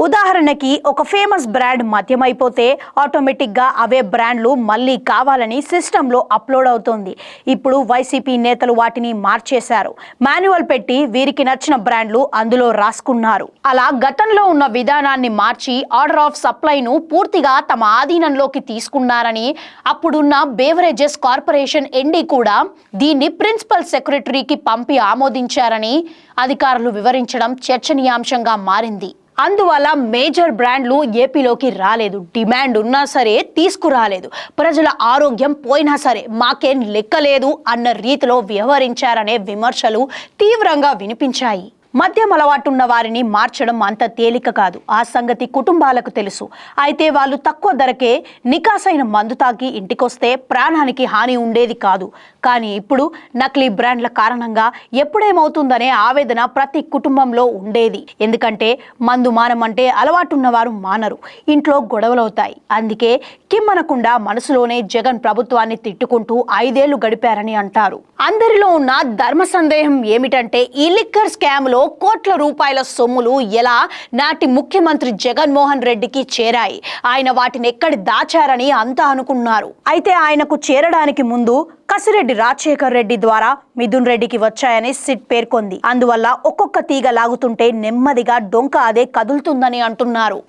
ఉదాహరణకి ఒక famous brand మద్యమైపోతే ఆటోమేటిక్గా అవే బ్రాండ్లు మళ్ళీ కావాలని సిస్టంలో అప్లోడ్ అవుతోంది. ఇప్పుడు వైసీపీ నేతలు వాటిని మార్చేశారు. మాన్యువల్ పెట్టి వీరికి నచ్చిన బ్రాండ్లు అందులో రాసుకున్నారు. అలా గతంలో ఉన్న విధానాన్ని మార్చి ఆర్డర్ ఆఫ్ సప్లైను పూర్తిగా తమ ఆధీనంలోకి తీసుకున్నారని అప్పుడున్న బేవరేజెస్ కార్పొరేషన్ ఎండీ కూడా దీన్ని ప్రిన్సిపల్ సెక్రటరీకి పంపి ఆమోదించారని అధికారులు వివరించడం చర్చనీయాంశంగా మారింది. అందువల్ల మేజర్ బ్రాండ్లు ఏపీలోకి రాలేదు. డిమాండ్ ఉన్నా సరే తీసుకురాలేదు. ప్రజల ఆరోగ్యం పోయినా సరే మాకేం లెక్కలేదు అన్న రీతిలో వ్యవహరించారనే విమర్శలు తీవ్రంగా వినిపించాయి. మద్యం అలవాటున్న వారిని మార్చడం అంత తేలిక కాదు. ఆ సంగతి కుటుంబాలకు తెలుసు. అయితే వాళ్ళు తక్కువ ధరకే నికాసైన మందు తాగి ఇంటికొస్తే ప్రాణానికి హాని ఉండేది కాదు. కానీ ఇప్పుడు నకిలీ బ్రాండ్ల కారణంగా ఎప్పుడేమవుతుందనే ఆవేదన ప్రతి కుటుంబంలో ఉండేది. ఎందుకంటే మందు మానమంటే అలవాటున్న వారు మానరు, ఇంట్లో గొడవలవుతాయి. అందుకే కిమ్మనకుండా మనసులోనే జగన్ ప్రభుత్వాన్ని తిట్టుకుంటూ 5 ఏళ్లు గడిపారని అంటారు. అందరిలో ఉన్న ధర్మ సందేహం ఏమిటంటే ఈ లిక్కర్ స్కామ్ లో కోట్ల రూపాయల సొమ్ములు ఎలా నాటి ముఖ్యమంత్రి జగన్మోహన్ రెడ్డికి చేరాయి, ఆయన వాటిని ఎక్కడి దాచారని అంతా అనుకున్నారు. అయితే ఆయనకు చేరడానికి ముందు కసిరెడ్డి రాజశేఖర్ రెడ్డి ద్వారా మిథున్ రెడ్డికి వచ్చాయని సిట్ పేర్కొంది. అందువల్ల ఒక్కొక్క తీగ లాగుతుంటే నెమ్మదిగా డొంక అదే కదులుతుందని అంటున్నారు.